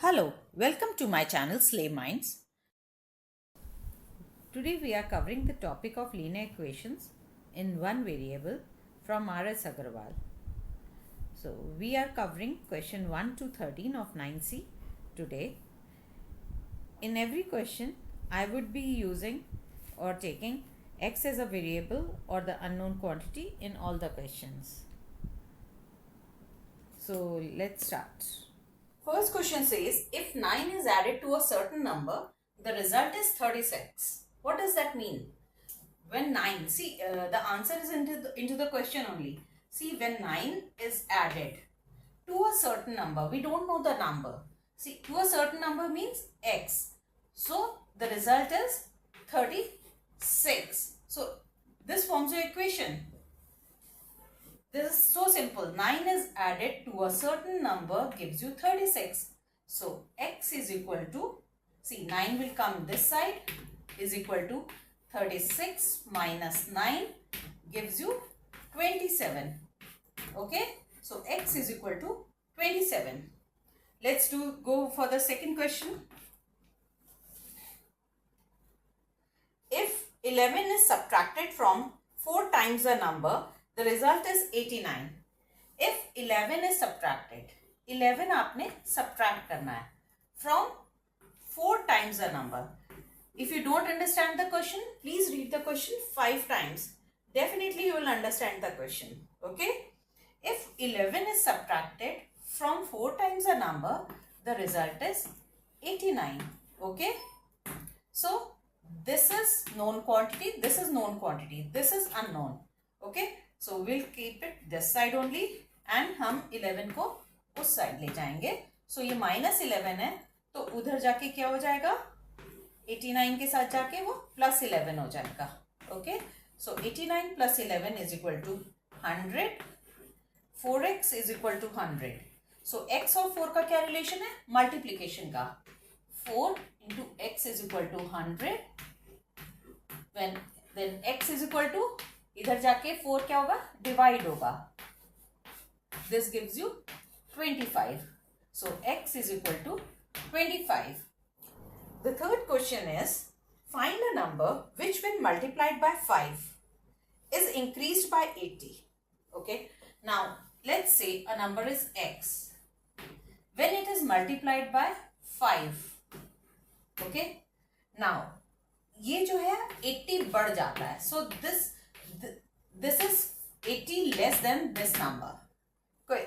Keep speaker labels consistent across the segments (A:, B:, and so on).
A: Hello, welcome to my channel Slay Minds. Today we are covering the topic of linear equations in one variable from R.S. Agarwal. So we are covering question 1 to 13 of 9C today. In every question, I would be using or taking x as a variable or the unknown quantity in all the questions. So let's start. First question says, if 9 is added to a certain number, the result is 36. What does that mean? When 9, see, the answer is into the question only. See, when 9 is added to a certain number, we don't know the number. See, to a certain number means x. So, the result is 36. So, this forms your equation. This is so simple. 9 is added to a certain number gives you 36. So, x is equal to, see, 9 will come this side, is equal to 36 minus 9 gives you 27. Okay. So, x is equal to 27. Let's go for the second question. If 11 is subtracted from 4 times a number, the result is 89. If 11 is subtracted, 11 आपने subtract करना है from 4 times a number. If you don't understand the question, please read the question 5 times. Definitely you will understand the question. Okay? If 11 is subtracted from 4 times a number, the result is 89. Okay? So, this is known quantity, this is known quantity, this is unknown. Okay? So, we'll keep it this side only and हम 11 को उस side ले जाएंगे. So, ये minus 11 है, तो उधर जाके क्या हो जाएगा? 89 के साथ जाके वो plus 11 हो जाएगा. Okay? So, 89 plus 11 is equal to 100. 4x is equal to 100. So, x और 4 का क्या relation है? Multiplication का. 4 into x is equal to 100. Then x is equal to, इधर जाके 4 क्या होगा? Divide होगा. This gives you 25. So, x is equal to 25. The third question is, find a number which when multiplied by 5 is increased by 80. Okay. Now, let's say a number is x. When it is multiplied by 5. Okay. Now, ये जो है 80 बढ़ जाता है. So, this is 80 less than this number.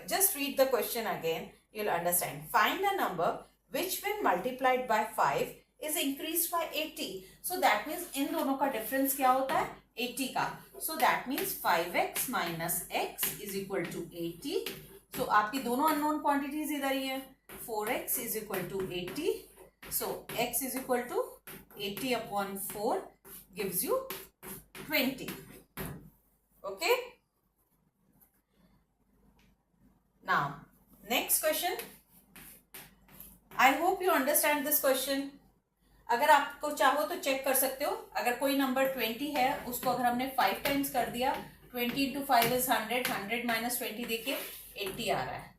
A: Just read the question again. You'll understand. Find a number which when multiplied by 5 is increased by 80. So, that means इन दोनों का difference क्या होता है? 80 का. So, that means 5x minus x is equal to 80. So, आपकी दोनों unknown quantities इधर ही है. 4x is equal to 80. So, x is equal to 80 upon 4 gives you 20. Okay. Now, next question. I hope you understand this question. अगर आपको चाहो तो check कर सकते हो. अगर कोई नंबर 20 है, उसको अगर हमने 5 टाइम्स कर दिया, 20 into 5 is 100. 100 minus 20 देखिए 80 आ रहा है.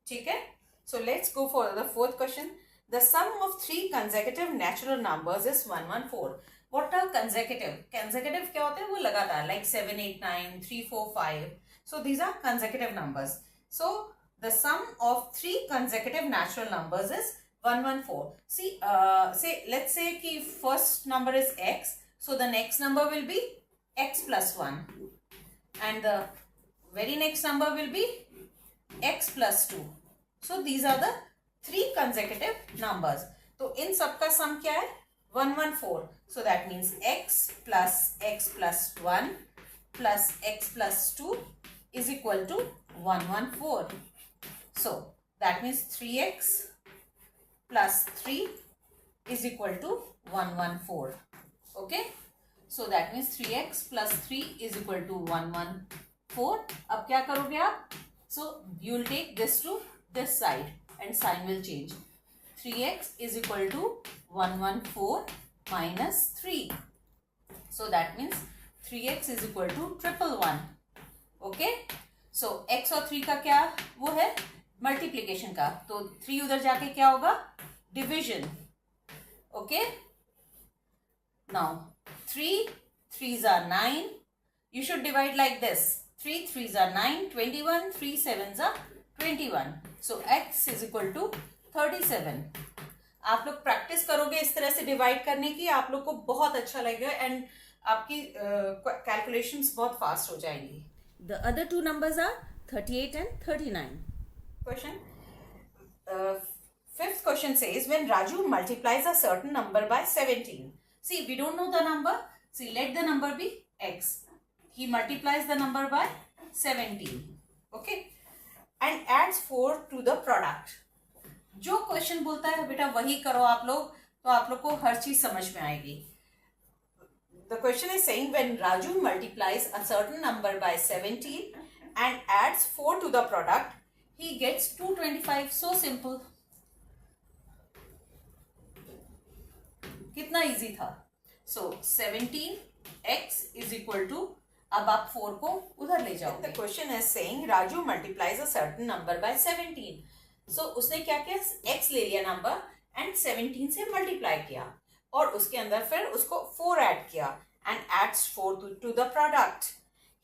A: ठीक है. So let's go for the fourth question. The sum of 3 consecutive natural numbers is 114. What are consecutive? Consecutive क्या होते हैं? वो लगातार, like 7, 8, 9, 3, 4, 5. So these are consecutive numbers. So the sum of 3 consecutive natural numbers is 114. See, let's say कि first number is x. So the next number will be x plus 1. And the very next number will be x plus 2. So these are the 3 consecutive numbers. तो इन सबका sum क्या है? 114. So that means x plus 1 plus x plus 2 is equal to 114. So that means 3x plus 3 is equal to 114. Okay. So that means 3x plus 3 is equal to 114. अब क्या करोगे आप? So you will take this to this side and sign will change. 3x is equal to 114 minus 3. So that means 3x is equal to 111. Okay. So x और 3 का क्या वो है? Multiplication का, तो 3 उधर जाके क्या होगा, division. Okay, now 3 3s are 9. You should divide like this. 3 3s are 9, 21, 3 7s are 21. So x is equal to 37. आप लोग प्रैक्टिस करोगे इस तरह से डिवाइड करने की, आप लोग को बहुत अच्छा लगेगा एंड आपकी कैलकुलेशंस बहुत फास्ट हो जाएंगी. The other two numbers are 38 and 39. Question. Fifth question says, when Raju multiplies a certain number by 17. See, we don't know the number. See, let the number be x. He multiplies the number by 17. Okay. And adds 4 to the product. जो question बोलता है बेटा वही करो आप लोग, तो आप लोग को हर चीज समझ में आएगी. The question is saying, when Raju multiplies a certain number by 17 and adds 4 to the product, he gets 225. So simple. कितना इजी था. So 17x is equal to, अब आप 4 को उधर ले जाओ. The question is saying Raju multiplies a certain number by 17. So उसने क्या किया, x ले लिया नंबर एंड 17 से मल्टीप्लाई किया और उसके अंदर फिर उसको 4 ऐड किया and adds 4 to the product.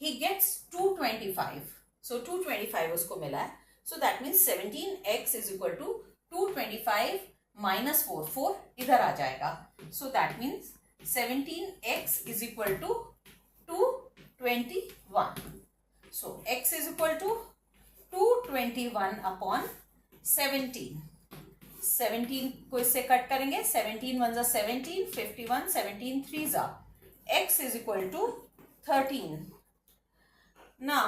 A: He gets 225. So 225 उसको मिला है. So that means 17x is equal to 225 minus 4. 4 इधर आ जाएगा. So that means 17x is equal to 221. So x is equal to 221 upon 17. 17 को इससे कट करेंगे. 17 1 जा 17, 51, 17 3 जा. x is equal to 13. ना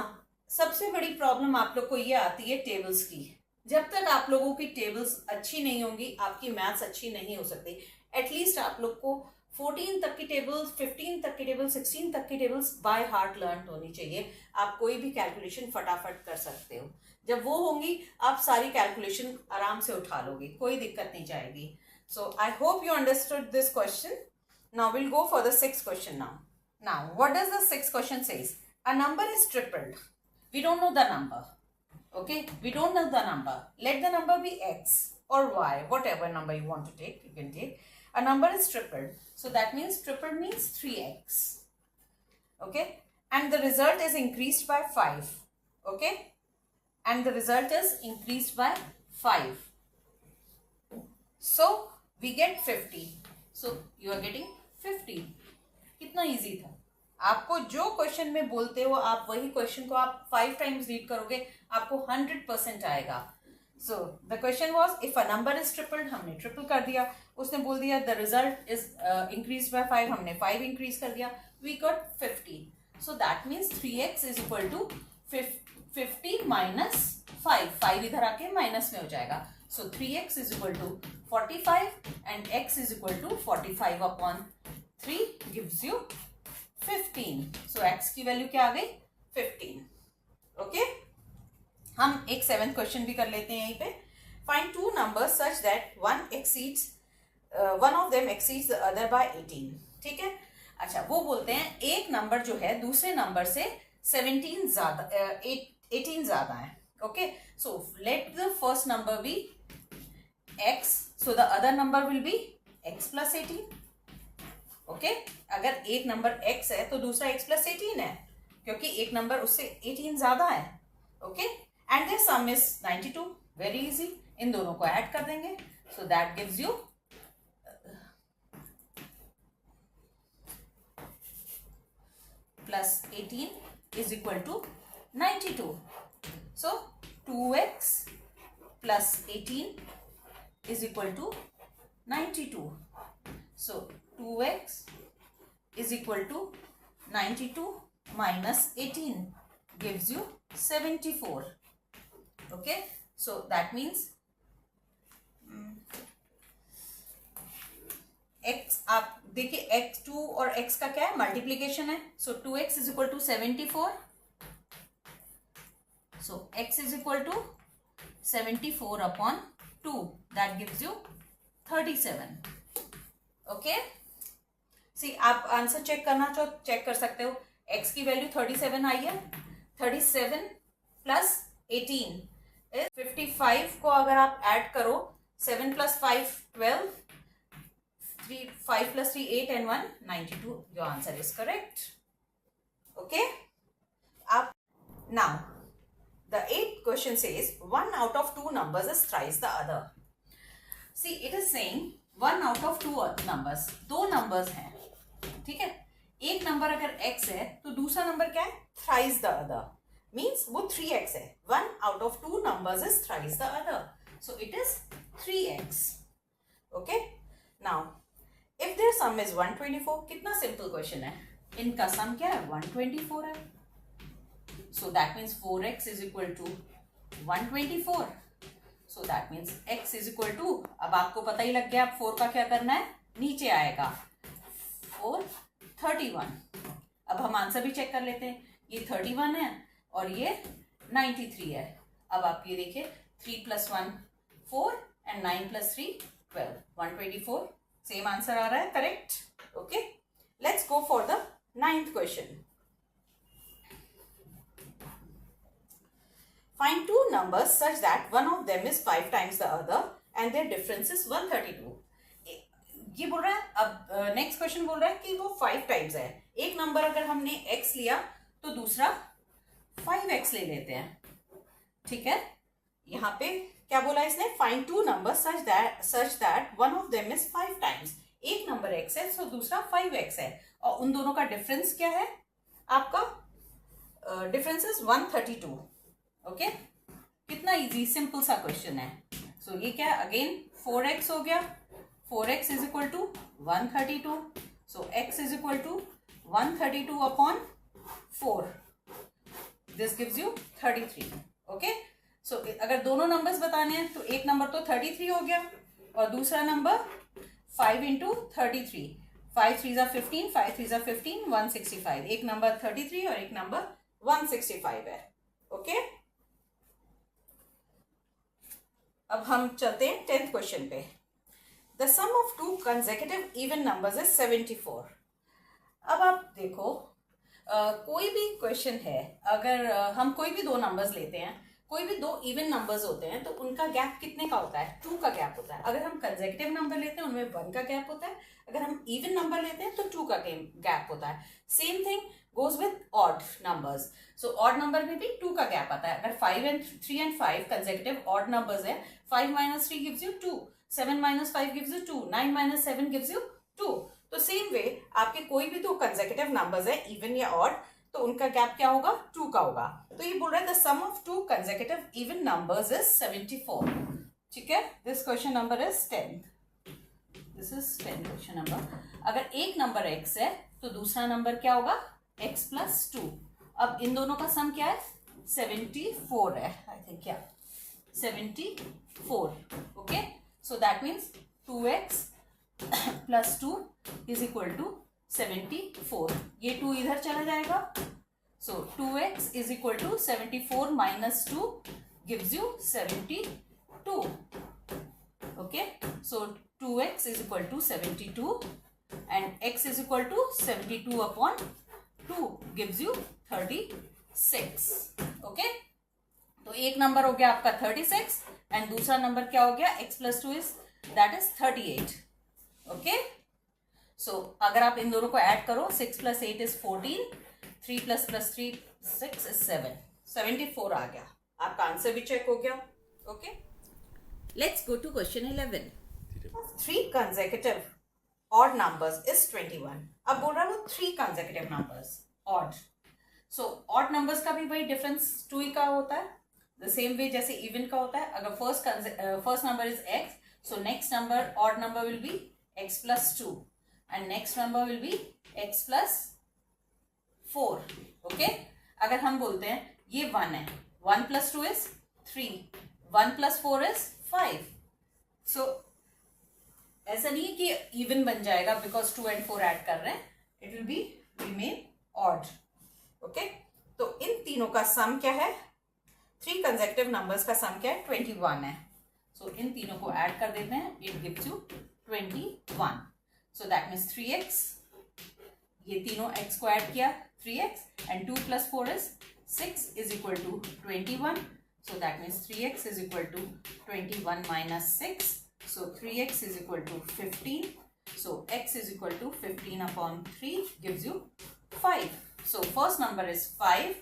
A: सबसे बड़ी प्रॉब्लम आप लोग को ये आती है टेबल्स की. जब तक आप लोगों की टेबल्स अच्छी नहीं होंगी, आपकी मैथ्स अच्छी नहीं हो सकती. एटलीस्ट आप लोग को 14 तक की टेबल्स, 15 तक की टेबल्स, 16 तक की टेबल्स बाय हार्ट लर्न होनी चाहिए. आप कोई भी कैलकुलेशन फटाफट कर सकते हो. जब वो होंगी आप सारी कैलकुलेशन आराम से उठा लोगे, कोई दिक्कत नहीं जाएगी. So I hope you understood this question. Now will go for the sixth question. Now what does the sixth question says? A number is tripled. We don't know the number. Okay, we don't know the number. Let the number be x or y, whatever number you want to take, you can take. A number is tripled. So that means tripled means 3x. Okay, and the result is increased by 5. Okay, and the result is increased by 5. So we get 50. So you are getting 50. कितना easy था. आपको जो question में बोलते हो आप वही question को आप 5 टाइम्स रीड करोगे, आपको 100% आएगा. So the question was, if a number is tripled, हमने ट्रिपल कर दिया. उसने बोल दिया the result is increase by 5, हमने 5 इंक्रीज कर दिया. We got 50. So that means 3x is equal to 50 minus 5. 5 इधर आके माइनस में हो जाएगा. So 3x is equal to 45 and x is equal to 45 upon 3 gives you 15. सो x की वैल्यू क्या आ गई? 15. ओके, हम एक 7th क्वेश्चन भी कर लेते हैं यहीं पे. Find two numbers such that one of them exceeds the other by 18. ठीक है. अच्छा, वो बोलते हैं एक नंबर जो है दूसरे नंबर से 18 ज्यादा है. Okay, so let the first number be x, so the other number will be x plus 18. Okay, अगर एक नंबर x है तो दूसरा x प्लस 18 है, क्योंकि एक नंबर उससे 18 ज्यादा है. Okay, and their sum is 92. Very easy, इन दोनों को ऐड कर देंगे. So that gives you plus 18 is equal to 92. So 2x plus 18 is equal to 92. So 2x is equal to 92 minus 18 gives you 74. Okay, so that means x, आप देखिए x2 और x का क्या है, मल्टीप्लीकेशन है. So 2x is equal to 74. So x is equal to 74 upon 2. That gives you 37. Okay, सी आप answer check करना चाहो चेक कर सकते हो. x की वैल्यू 37 आई है. 37 प्लस 18 इज 55 को अगर आप ऐड करो 7 + 5 12, 5 + 3 8 and 1 92. Your answer is correct. Okay. Now the 8th question says 1 out of 2 numbers is thrice the other. See, it is saying 1 out of 2 numbers, दो numbers हैं, ठीक है. एक नंबर अगर x है तो दूसरा नंबर क्या है? thrice the other. Means वो 3x है. 1 out of 2 numbers is thrice the other. So it is 3x. Okay. Now if their sum is 124, कितना simple question है. इनका sum क्या है? 124 है. So that means 4x is equal to 124. So that means x is equal to, अब आपको पता ही लग गया अब 4 का क्या करना है, नीचे आएगा 4 31. अब हम आंसर भी चेक कर लेते हैं. ये 31 है और ये 93 है. अब आप ये देखिए 3 + 1 4 and 9 + 3 12. 124 सेम आंसर आ रहा है. Correct. Okay. Let's go for the 9th question. Find two numbers such that one of them is 5 times the other and their difference is 132. ये बोल रहा है. अब नेक्स्ट क्वेश्चन बोल रहा है कि वो 5 टाइम्स है. एक नंबर अगर हमने x लिया तो दूसरा 5x ले लेते हैं. ठीक है. यहाँ पे क्या बोला इसने? Find two numbers such that one of them is 5 times. एक नंबर x है तो दूसरा 5x है और उन दोनों का डिफरेंस क्या है? आपका डिफरेंस इज 132. ओके. कितना इजी, सिंपल सा क्वेश्चन है. सो ये क्या है? अगेन 4x हो गया. 4x is equal to 132. So x is equal to 132 upon 4. This gives you 33. Okay. So अगर दोनों नंबर्स बताने हैं तो एक नंबर तो 33 हो गया और दूसरा नंबर 5 × 33. 5 3 = 15, 5 3 = 15, 165. एक नंबर 33 और एक नंबर 165 है. ओके. अब हम चलते हैं 10th क्वेश्चन पे. The sum of 2 consecutive even numbers is 74. अब आप देखो कोई भी क्वेश्चन है, अगर हम कोई भी दो नंबर्स लेते हैं, कोई भी दो इवन नंबर्स होते हैं तो उनका गैप कितने का होता है? 2 का गैप होता है. अगर हम कंसेक्यूटिव नंबर लेते हैं उनमें 1 का गैप होता है. अगर हम इवन नंबर लेते हैं तो 2 का गैप होता है. Same thing goes with odd numbers. So odd number में भी 2 का गैप आता है. अगर 3 and 5 consecutive odd numbers है, 5 - 3 gives you 2, 7 - 5 gives you 2, 9 - 7 gives you 2. तो सेम वे आपके कोई भी दो consecutive numbers है, even या odd, तो उनका गैप क्या होगा? 2 का होगा. तो ये बोल रहा है the sum of 2 consecutive even numbers is 74. ठीक है. This question number is 10. This is 10 question number. अगर एक नंबर x है तो दूसरा नंबर क्या होगा? x + 2. अब इन दोनों का सम क्या है? 74 है. आई थिंक क्या 74. Okay. So that means 2x + 2 is equal to 74. ये 2 इधर चला जाएगा. सो 2x is equal to 74 - 2 gives you 72. Okay. So 2x is equal to 72 and x is equal to 72 upon 2 gives you 36. Okay. तो एक नंबर हो गया आपका 36 एंड दूसरा नंबर क्या हो गया? x + 2 is that is 38. Okay. So अगर आप इन दोनों को ऐड करो 6 + 8 इज 14, 3 + 3 6 इज 7. 74 आ गया. आपका आंसर भी चेक हो गया. Okay. Let's go to question 11. 3 consecutive odd numbers is 21. अब बोल रहा है वो 3 consecutive numbers odd. So odd numbers का भी वही difference 2 ही का होता है. The same way जैसे even का होता है. अगर first number is x, so next number odd number will be x + 2 and next number will be x + 4. Okay. अगर हम बोलते हैं ये 1 है, 1 + 2 is 3, 1 + 4 is 5. So ऐसा नहीं है कि इवन बन जाएगा बिकॉज 2 and 4 ऐड कर रहे हैं. It will be remain odd. Okay. तो इन तीनों का सम क्या है? 3 कंसेक्यूटिव नंबर्स का सम क्या है? 21 है. सो इन तीनों को ऐड कर देते हैं. It gives you 21. So that means 3x. ये तीनों x को ऐड किया 3x and 2 + 4 is 6 is equal to 21. So that means 3x is equal to 21 minus 6. So 3x is equal to 15. So x is equal to 15 upon 3 gives you 5. So first number is 5.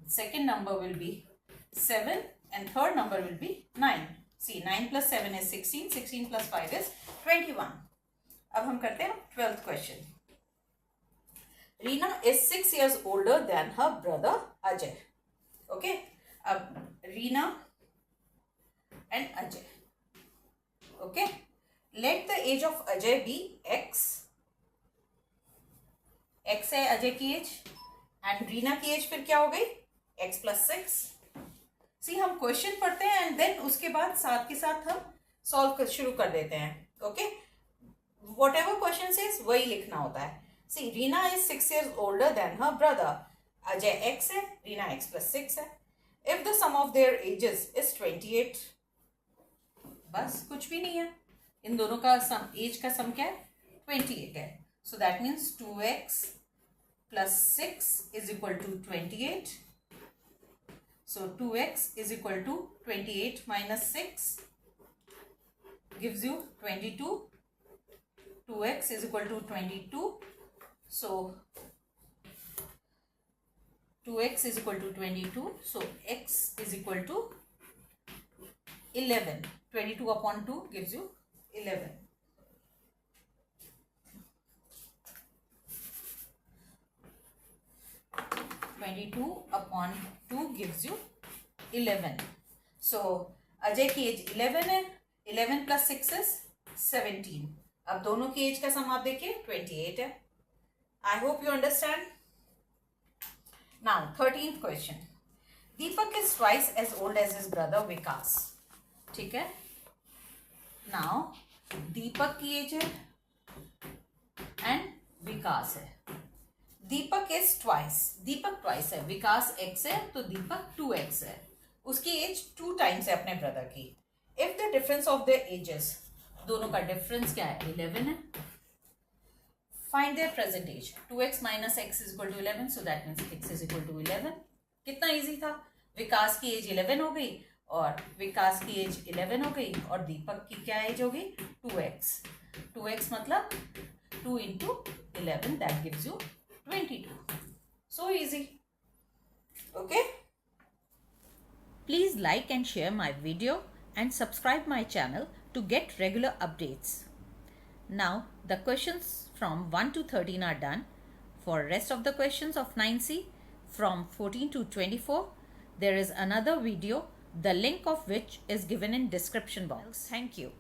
A: Second number will be 7. And third number will be 9. See, 9 plus 7 is 16. 16 plus 5 is 21. अब हम करते हैं 12th question. Reena is 6 years older than her brother Ajay. Okay. अब Reena and Ajay. Okay. Let the age of Ajay be x. x है अजय की as and Reena की as फिर क्या हो गई x plus 6. सी हम क्वेश्चन पढ़ते हैं एंड देन उसके बाद साथ के साथ हम सॉल्व शुरू कर देते हैं. Okay, whatever question is वही लिखना होता है. See Reena is 6 years older than her brother. Ajay x है, रीना x plus 6 है. If the sum of their ages is 28. बस कुछ भी नहीं है, इन दोनों का सम, एज का सम क्या है 28 है. So that means 2x plus 6 is equal to 28. So 2x is equal to 28 minus 6 gives you 22. 2x is equal to 22. So 2x is equal to 22. So x is equal to 11. 22 upon 2 gives you 11. upon 2 gives you 11. So Ajay की as 11 है. 11 plus 6 is 17. अब दोनों की as का सम आप देखिए 28 है. I hope you understand. Now 13th question. Deepak is twice as old as his brother Vikas. ठीक है. Now दीपक की एज है एंड विकास है. दीपक इज ट्वाइस. दीपक ट्वाइस है, विकास x है तो दीपक 2x है. उसकी एज 2 टाइम्स है अपने ब्रदर की. If the difference of the ages, दोनों का डिफरेंस क्या है 11 है. Find their present age. 2x minus x is equal to 11. So that means x is equal to 11. कितना इजी था. विकास की एज 11 हो गई और विकास की एज 11 हो गई और दीपक की क्या एज हो गई 2x. 2x मतलब 2 into 11 that gives you 22. So easy. Okay. Please like and share my video and subscribe my channel to get regular updates. Now the questions from 1 to 13 are done. For rest of the questions of 9C from 14 to 24, there is another video, the link of which is given in description box. Thank you.